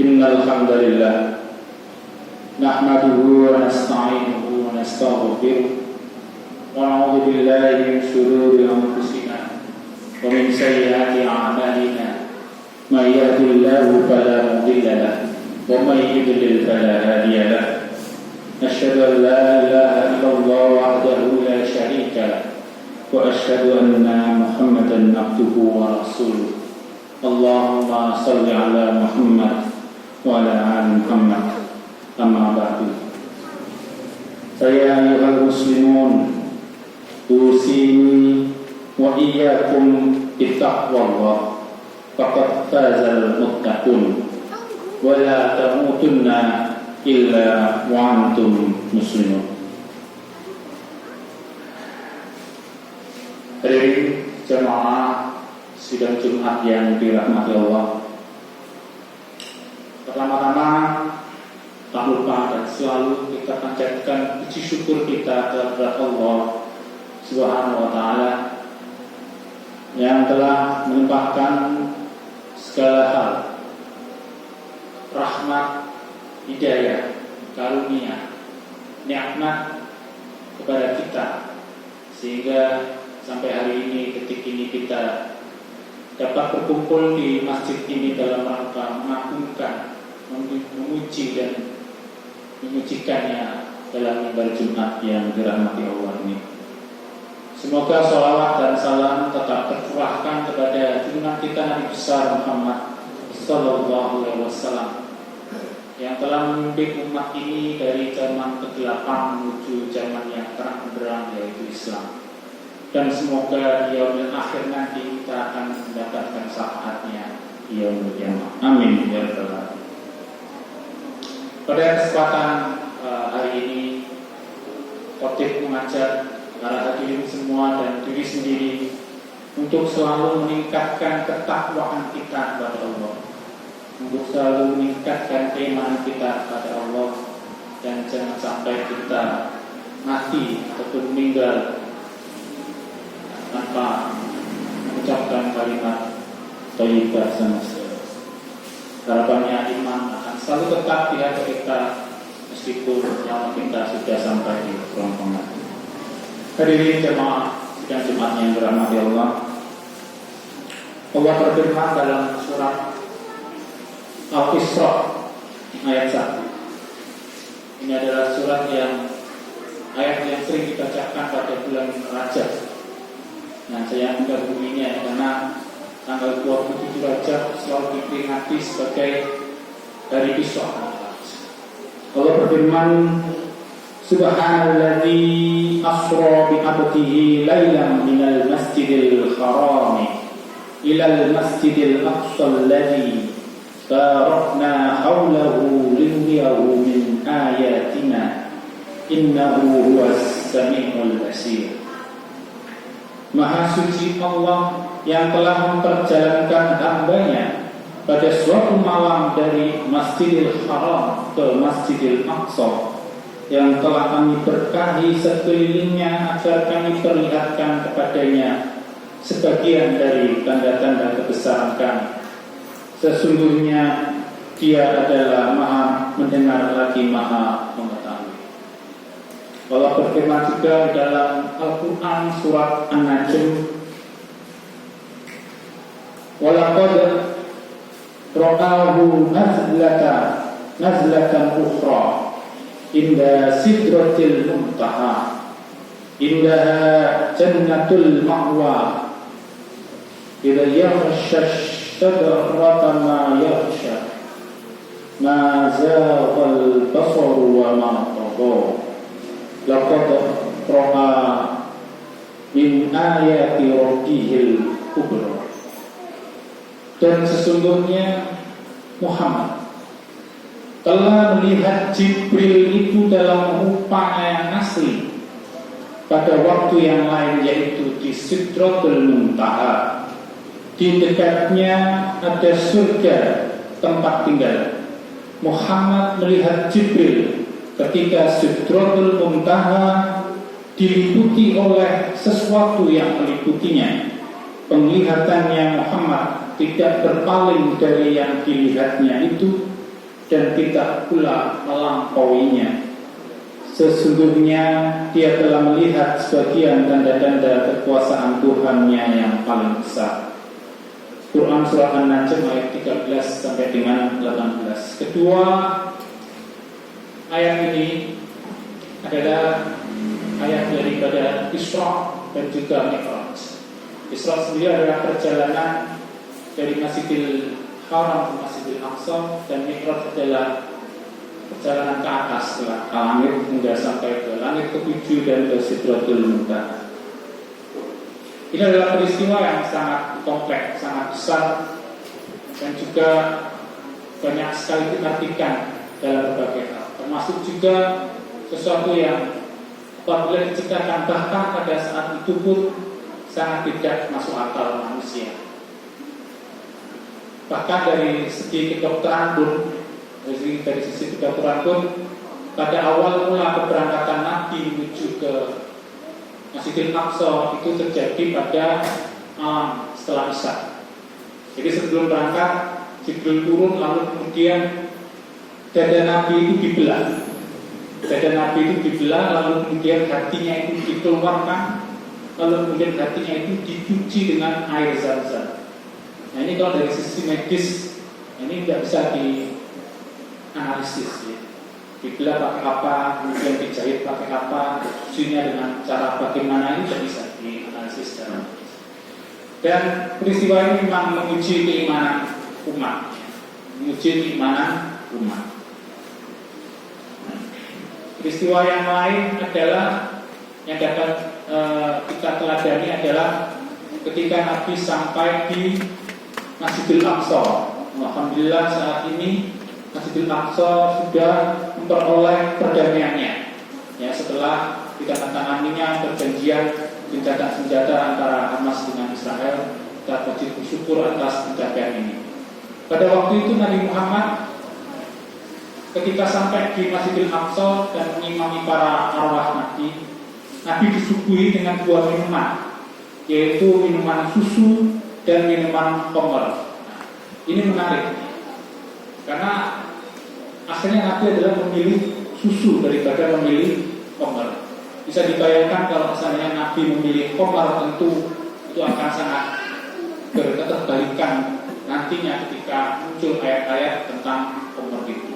إن الحمد لله نحمده ونستعينه ونستغفره ونعوذ بالله من شرور أنفسنا ومن سيئات أعمالنا من يهد الله فلا مضل له ومن يضلل فلا هادي له أشهد أن لا إله إلا الله وحده لا شريك له وأشهد أن محمدا عبده ورسوله اللهم صل على محمد وعلى آل محمد أما بعد فيا أيها المسلمون أوصيني وإياكم بتقوى الله فقد فاز المتقون ولا تموتن إلا وأنتم مسلمون. Hadirin jemaah sidang Jumat yang dirahmati Allah. Pertama-tama tak lupa dan selalu kita panjatkan puji syukur kita kepada Allah Subhanahu wa taala yang telah melimpahkan segala hal rahmat, hidayah, karunia, nikmat kepada kita sehingga sampai hari ini, detik ini kita dapat berkumpul di masjid ini dalam rangka mengagungkan, memuji dan memujikannya dalam mimbar Jumat yang dirahmati Allah ini. Semoga sholawat dan salam tetap tercurahkan kepada junjungan kita Nabi besar Muhammad Sallallahu Alaihi Wasallam yang telah memimpin umat ini dari zaman kegelapan menuju zaman yang terang benderang yaitu Islam. Dan semoga di yaumil akhir nanti kita akan mendapatkan syafaatnya di yaumil qiyamah. Amin ya rabbal alamin. Pada kesempatan hari ini khotib mengajak para hadirin semua dan diri sendiri untuk selalu meningkatkan ketakwaan kita kepada Allah, untuk selalu meningkatkan keimanan kita kepada Allah, dan jangan sampai kita mati ataupun meninggal tanpa mengucapkan kalimat thayyibah sama sekali. Harapannya iman akan selalu tetap di hati kita meskipun nyawa kita sudah sampai di kerongkongan. Hadirin jemaah sidang Jumat yang dirahmati Allah. Allah berfirman dalam surat Al-Isra ayat 1. Ini adalah surat ayat yang sering dibacakan pada bulan Rajab. Nah, saya mendahulunya karena tanggal 27 Rajab selalu diperingati sebagai hari Isra. Allah berfirman, Subhanalladzi asra bi 'abdihi lailan minal masjidil haram ilal masjidil aqsa alladzi barakna hawlahu linuriyahu min ayatina innahu huwas samiul basir. Maha suci Allah yang telah memperjalankan hambanya pada suatu malam dari Masjidil Haram ke Masjidil Aqsa yang telah kami berkahi sekelilingnya agar kami perlihatkan kepadanya sebagian dari tanda-tanda kebesaran kami. Sesungguhnya Dia adalah Maha mendengar lagi Maha mengetahui. Allah berfirman juga dalam Al-Quran surat An-Najm, walaqad ra'ahu nazlatan ukhra inda sidratil muntaha indaha jannatul ma'wa idza yaghsha shadrata ma yaghsha ma zaghal basaru wa ma tagha laqad ra'a min ayati rabbihil kubra. Dan sesungguhnya Muhammad telah melihat Jibril itu dalam rupanya yang asli pada waktu yang lain, yaitu di Sidratul Muntaha. Di dekatnya ada surga tempat tinggal. Muhammad melihat Jibril ketika Sidratul Muntaha diliputi oleh sesuatu yang meliputinya. Penglihatannya Muhammad tidak berpaling dari yang dilihatnya itu dan tidak pula melampauinya. Sesungguhnya dia telah melihat sebagian tanda-tanda kekuasaan Tuhannya yang paling besar. Quran Surah An-Najm ayat 13 sampai dengan 18. Kedua ayat ini adalah ayat daripada Isra dan juga Mi'raj. Isra sendiri adalah perjalanan dari Masjidil Haram ke Masjidil Aqsa, dan Mi'raj adalah perjalanan ke atas ke langit hingga sampai ke langit ke-7 dan ke Sidratul Muntaha. Ini adalah peristiwa yang sangat kompleks, sangat besar, dan juga banyak sekali diartikan dalam berbagai hal. Termasuk juga sesuatu yang apabila diciptakan bahkan pada saat itu pun sangat tidak masuk akal manusia. Bahkan dari segi kedokteran pun, dari sisi kedokteran pun, pada awal mula keberangkatan Nabi menuju ke Masjidil Aqsa itu terjadi pada setelah Isya. Jadi sebelum berangkat Jibril turun, lalu kemudian dada Nabi itu dibelah. Dada Nabi itu dibelah, lalu kemudian hatinya itu dikeluarkan, lalu kemudian hatinya itu dicuci dengan air Zam-Zam. Nah ini kalau dari sisi medis, ini tidak bisa dianalisis ya. Dibelah pakai apa, kemudian dijahit pakai apa, cucinya dengan cara bagaimana, ini tidak bisa dianalisis secara medis. Dan peristiwa ini memang menguji keimanan umat, menguji keimanan umat. Peristiwa yang lain adalah yang dapat kita teladani adalah ketika Nabi sampai di Masjidil Aqsa. Alhamdulillah saat ini Masjidil Aqsa sudah memperoleh perdamaiannya. Ya, setelah ditandatanganinya perjanjian gencatan senjata antara Hamas dengan Israel, kita wajib bersyukur atas pencapaian ini. Pada waktu itu Nabi Muhammad ketika sampai di Masjidil Aqsa dan mengimami para arwah Nabi disuguhi dengan dua minuman, yaitu minuman susu dan minuman khamr. Ini menarik karena akhirnya Nabi adalah memilih susu daripada memilih khamr. Bisa dibayangkan kalau misalnya Nabi memilih khamr, tentu itu akan sangat berketerbalikan nantinya ketika muncul ayat-ayat tentang khamr itu.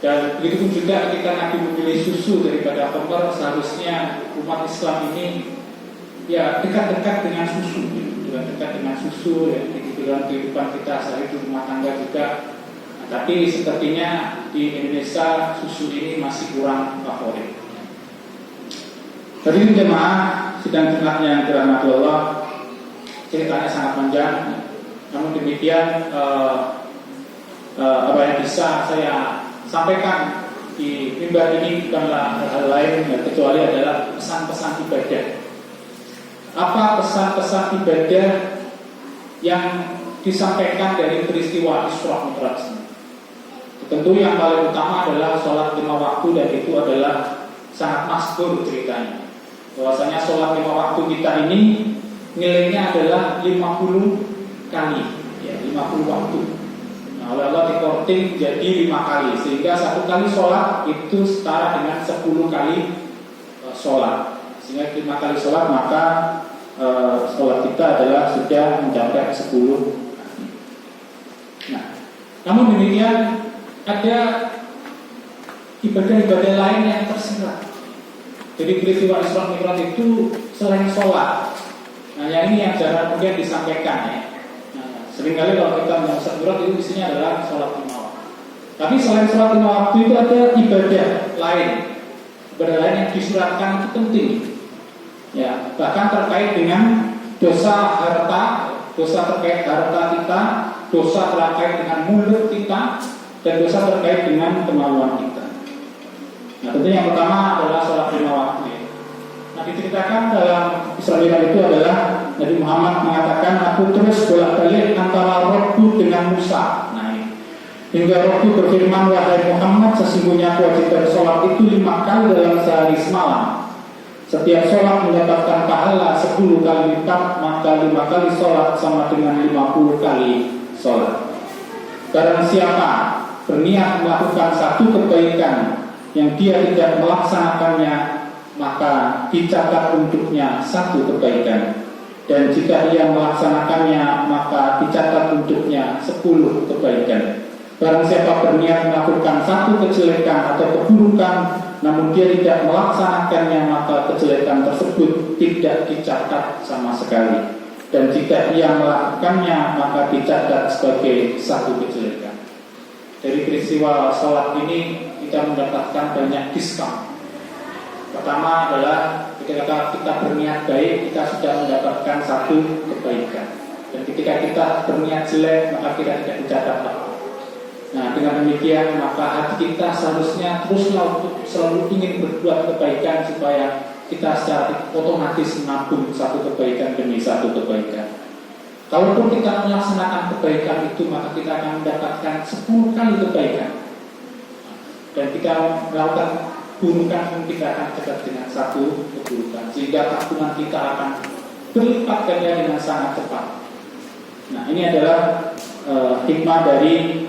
Dan begitu pun juga ketika Nabi memilih susu daripada khamr, seharusnya umat Islam ini ya dekat-dekat dengan susu, dekat dengan susu ya, di dalam kehidupan kita sehari di rumah tangga juga. Nah, tapi sepertinya di Indonesia susu ini masih kurang favorit. Tadi ini jemaah sidang Jumat yang dirahmati Allah, ceritanya sangat panjang. Namun demikian apa yang bisa saya sampaikan di mimbar ini bukanlah hal lain kecuali adalah pesan-pesan ibadah. Apa pesan-pesan ibadah yang disampaikan dari peristiwa Isra Mi'raj ini? Tentu yang paling utama adalah sholat 5 waktu, dan itu adalah sangat masyhur ceritanya. Bahwasanya sholat 5 waktu kita ini nilainya adalah 50 kali, ya 50 waktu. Nah, oleh Allah dikorting jadi 5 kali, sehingga satu kali sholat itu setara dengan 10 kali sholat. Sehingga 5 kali sholat, maka sholat kita adalah sudah mencapai 10. Nah, namun demikian ada ibadah-ibadah lain yang tersirat. Jadi peristiwa Isra Mi'raj itu selain sholat. Nah, yang ini yang jarang kemudian disampaikan ya. Nah, seringkali kalau kita mau Isra Mi'raj itu isinya adalah sholat 5 waktu. Tapi selain sholat 5 waktu itu ada ibadah lain. Ibadah lain yang disuratkan itu penting. Ya, bahkan terkait dengan dosa harta, dosa terkait harta kita, dosa terkait dengan mulut kita, dan dosa terkait dengan kemaluan kita. Nah, tentunya yang pertama adalah sholat 5 waktu ya. Nah, diceritakan dalam Isra Mi'raj itu adalah Nabi Muhammad mengatakan, aku terus bolak-balik antara Rabbu dengan Musa. Nah, ini hingga Rabbu berfirman, wahai Muhammad, sesungguhnya kewajiban sholat itu 5 kali dalam sehari semalam. Setiap sholat mendapatkan pahala 10 kali lipat, maka 5 kali sholat sama dengan 50 kali sholat. Barang siapa berniat melakukan satu kebaikan yang dia tidak melaksanakannya, maka dicatat untuknya satu kebaikan. Dan jika ia melaksanakannya, maka dicatat untuknya 10 kebaikan. Barang siapa berniat melakukan satu kejelekan atau keburukan, namun dia tidak melaksanakannya, maka kejelekan tersebut tidak dicatat sama sekali. Dan jika ia melakukannya, maka dicatat sebagai satu kejelekan. Dari peristiwa sholat ini kita mendapatkan banyak diskon. Pertama adalah ketika kita berniat baik, kita sudah mendapatkan satu kebaikan. Dan ketika kita berniat jelek, maka kita tidak dicatat apa. Nah, dengan demikian maka hati kita seharusnya terus selalu ingin berbuat kebaikan supaya kita secara otomatis menabung satu kebaikan demi satu kebaikan. Kalaupun kita melaksanakan kebaikan itu, maka kita akan mendapatkan 10 kali kebaikan. Dan kita melakukan keburukan pun kita akan dekat dengan satu keburukan, sehingga tabungan kita akan berlipat ganda dengan sangat cepat. Nah, ini adalah hikmah dari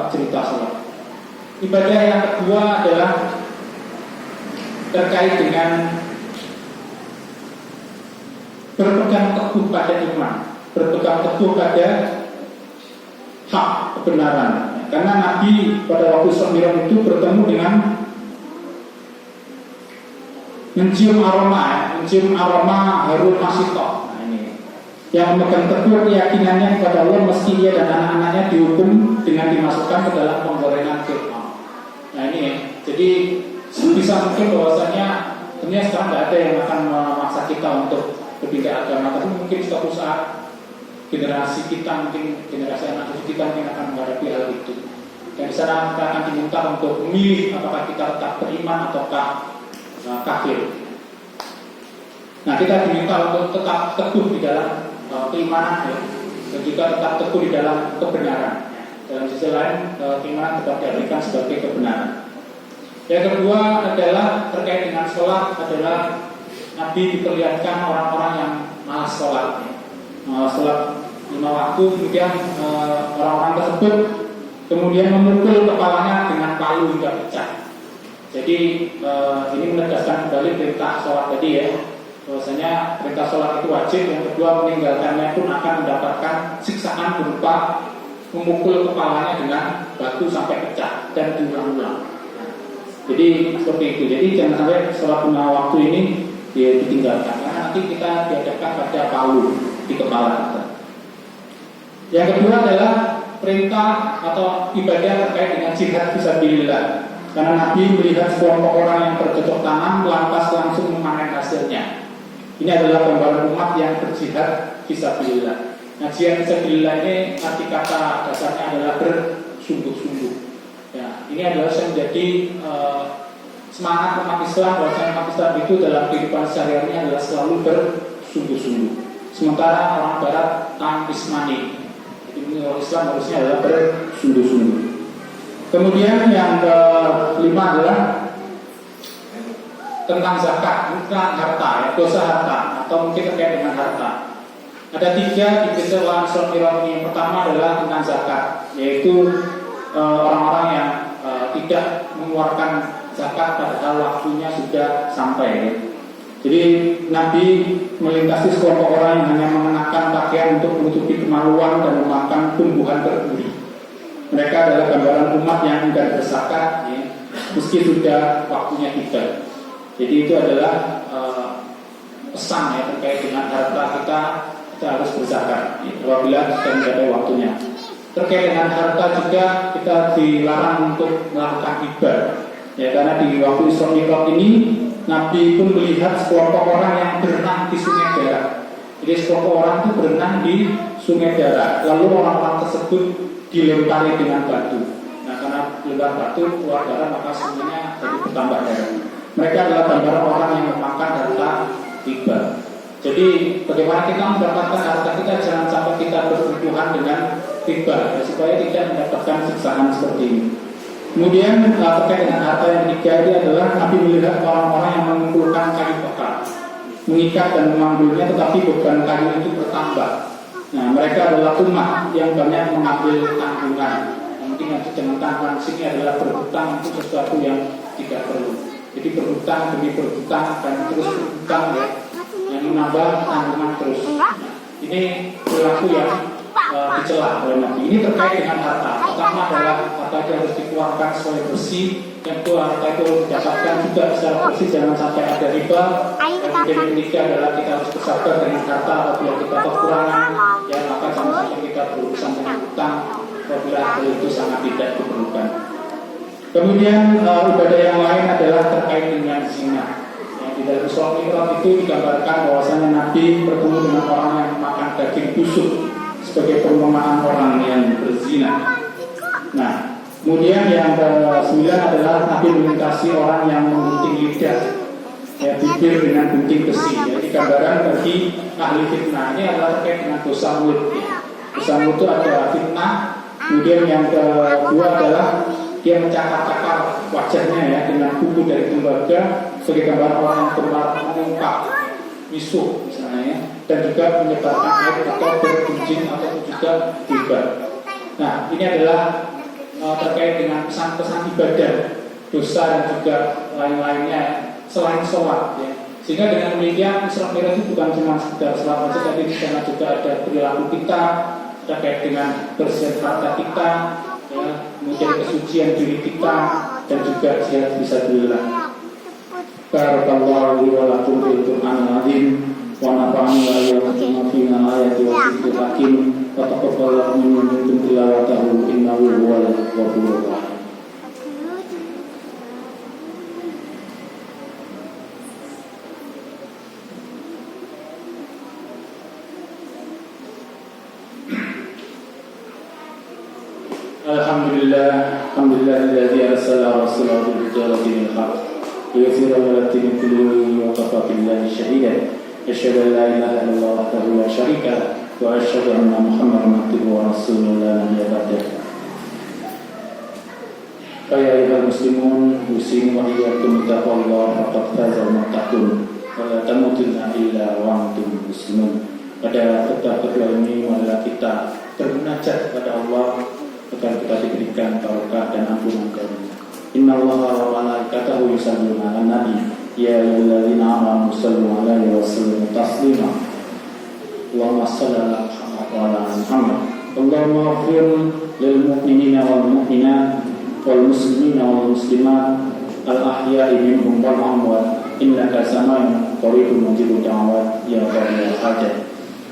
cerita sholat. Ibadah yang kedua adalah terkait dengan berpegang teguh pada iman, berpegang teguh pada hak kebenaran. Karena Nabi pada waktu Isra Mi'raj itu bertemu dengan mencium aroma harum masyitah. Nah, ini yang memegang teguh keyakinannya kepada Allah meski ia dan anak-anaknya dihukum dengan dimasukkan ke dalam penggorengan Fir'aun. Nah, ini ya. Jadi bisa mungkin bahwasanya tentunya sekarang tidak ada yang akan memaksa kita untuk berpindah agama, tapi mungkin suatu saat generasi kita, mungkin generasi anak cucu kita mungkin akan menghadapi hal itu. Dan di sana kita akan diminta untuk memilih apakah kita tetap beriman ataukah kafir. Nah, kita diminta untuk tetap teguh di dalam keimanan, ya, dan juga tetap teguh di dalam kebenaran. Dalam sisi lain, keimanan tetap diartikan sebagai kebenaran. Yang kedua adalah terkait dengan sholat, adalah Nabi diperlihatkan orang-orang yang malas sholat, ya. Sholat 5 waktu, kemudian orang-orang tersebut kemudian memukul kepalanya dengan palu hingga pecah. Jadi ini menegaskan kembali perintah sholat tadi, ya, bahwasanya perintah sholat itu wajib. Yang kedua, meninggalkannya pun akan mendapatkan siksaan berupa memukul kepalanya dengan batu sampai pecah dan diulang-ulang. Jadi seperti itu. Jadi jangan sampai sholat 5 waktu ini dia ditinggalkan, karena nanti kita dihadapkan pada palu di kepala kita. Yang kedua adalah perintah atau ibadah terkait dengan jihad fisabilillah. Karena Nabi melihat sekelompok orang yang bercocok tanam lantas langsung memanen hasilnya. Ini adalah gambaran umat yang berjihad fisabilillah. Nah, jihad fisabilillah ini arti kata dasarnya adalah bersungguh-sungguh. Ya, ini adalah yang menjadi semangat umat Islam, bahwasanya umat Islam itu dalam kehidupan sehari-harinya adalah selalu bersungguh-sungguh. Sementara orang Barat ismani. Jadi orang Islam harusnya adalah bersungguh-sungguh. Kemudian yang kelima adalah tentang zakat, tentang harta, ya, dosa harta, atau mungkin terkait dengan harta. Ada 3 di peristiwa Isra Mi'raj ini. Yang pertama adalah tentang zakat, yaitu orang-orang yang tidak mengeluarkan zakat padahal waktunya sudah sampai, ya. Jadi Nabi melintasi sekelompok orang yang hanya mengenakan pakaian untuk menutupi kemaluan dan memakan tumbuhan berduri. Mereka adalah gambaran umat yang enggan berzakat, ya, meski sudah waktunya tiba. Jadi itu adalah pesan, ya, terkait dengan harta kita harus berzakat, ya, apabila sudah mencapai waktunya. Terkait dengan harta juga kita dilarang untuk melakukan riba, ya, karena di waktu Isra Mi'raj ini Nabi pun melihat sekelompok orang yang berenang di sungai darah. Jadi sekelompok orang itu berenang di sungai darah, lalu orang-orang tersebut dilempari dengan batu. Nah, karena dilempar batu keluar darah, maka sungainya jadi bertambah darah. Mereka adalah gambaran orang yang memakan harta riba. Jadi bagaimana kita mendapatkan harta kita, jangan sampai kita bersentuhan dengan riba, ya, supaya tidak mendapatkan siksaan seperti ini. Kemudian terkait dengan harta yang ketiga ini adalah Nabi melihat orang-orang yang mengumpulkan kayu bakar, mengikat dan memanggulnya, tetapi beban kayu itu bertambah. Nah, mereka adalah umat yang banyak mengambil tanggungan. Mungkin yang ditentangkan sini adalah berhutang untuk sesuatu yang tidak perlu. Jadi berhutang demi berhutang dan terus berhutang ya, yang menambah tanggungan terus. Nah, ini perilaku yang dicela oleh Nabi. Ini terkait dengan harta. Pertama adalah harta yang harus dikeluarkan sesuai bersih. Yang kedua, harta itu didapatkan juga secara bersih, jangan sampai ada riba. Dan yang ketiga adalah kita harus bersabar dengan harta apabila kita kekurangan. Ya, maka jangan sampai kita berurusan dengan hutang apabila hal itu sangat tidak diperlukan. Kemudian ibadah yang lain adalah terkait dengan zina. Di dalam surah Al-Mi'raj itu digambarkan bahwasanya Nabi bertemu dengan orang yang makan daging busuk sebagai perumpamaan orang yang berzina. Nah, kemudian yang ke-9 adalah Nabi melintasi orang yang menggunting lidah, ya, bibir dengan gunting besi. Jadi gambaran bagi ahli fitnah. Ini adalah terkait dengan dosa mulut. Dosa mulut itu ada fitnah. Kemudian yang kedua adalah dia mencakar-cakar wajahnya ya dengan kuku dari tembaga sebagai gambar orang yang gemar mengungkap misuh misalnya ya, dan juga menyebarkan aib atau bergunjing atau juga riba. Nah, ini adalah terkait dengan pesan-pesan ibadah, dosa dan juga lain-lainnya selain sholat ya. Sehingga dengan demikian Isra Mi'raj itu bukan cuma sekedar sholat saja, tapi di sana juga ada perilaku kita terkait dengan bersihin harta kita ya, kemudian kesucian diri kita dan juga jihad fisabilillah. Barakallahu li wa lakum fil Qur'anil azim wa nafa'ani wa iyyakum bima ayati wa dhikril hakim wa taqabbalallahu minna wa minkum tilawatahu innahu huwal ghafurur rahim. Alhamdulillahilladzi arsala rasulahu bil huda wa dinil haqq liyudhhirahu 'ala ad-dini kullihi wa kafa billahi shahidan. Asyhadu an la ilaha illallah wahdahu la syarika lahu wa asyhadu anna Muhammadan abduhu wa rasuluhu la nabiyya ba'dahu. Ya ayyuhal muslimun usikum wa iyyakum bittaqwallahi faqad fazal muttaqun wa la tamutunna illa wa antum muslimun. Pada khutbah kedua ini marilah kita bermunajat kepada Allah agar kita diberikan barokah dan ampunan karunia. Innallaha wa malaikatahu yusholluna 'alan nabi ya ayyuhalladzina amanu shallu 'alaihi wa sallimu taslima. Allahumma shalli 'ala Muhammad wa 'ala ali Muhammad. Allahumma ighfir lil mu'minina wal mu'minat wal muslimina wal muslimat al ahya'i minhum wal amwat innaka sami'un qaribun mujibud da'wat ya qadiyal hajat.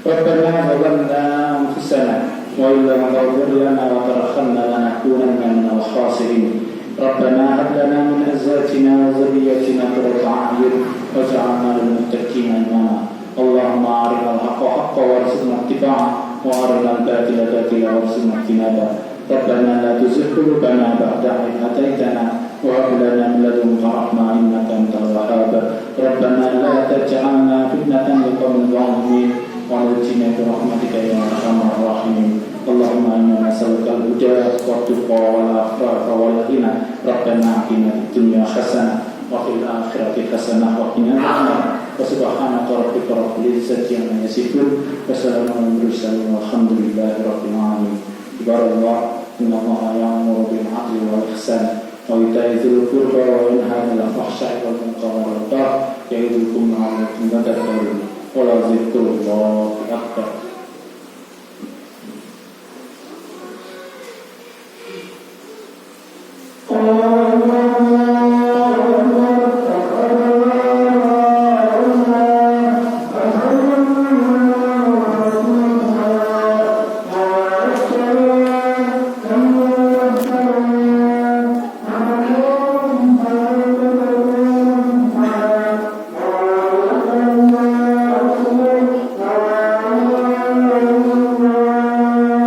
Rabbana zalamna anfusana wa illam taghfir lana wa tarhamna lanakunanna minal khasirin. Rabbana hab lana min azwajina wa dhurriyyatina qurrata a'yun waj'alna lil muttaqina imama. Allahumma arinal haqqa haqqan warzuqna ittiba'ah wa arinal batila batila warzuqna ijtinabah. Rabbana la tuzigh qulubana ba'da idh hadaytana wa hab lana min ladunka rahmah innaka antal wahhab. Rabbana la taj'alna fitnatan lil qawmil zalimin wa najjina bi rahmatika ya arhamar rahimin. Allahumma inna nas'aluka al-huda wa tuqa wal afafa wal ghina. Rabbana atina fid dunya hasanah wa fil akhirati hasanah wa qina adzabannar. Wa subhanaka rabbika rabbil izzati amma yasifun wa salamun alal mursalin walhamdulillahi rabbil alamin. Ibaradallah, innallaha ya'muru bil 'adli wal ihsan wa ita'i dzil qurba wa yanha 'anil fahsya'i wal munkari wal baghi ya'idukum la'allakum tadhakkarun. Wa la dzikrullahi akbar.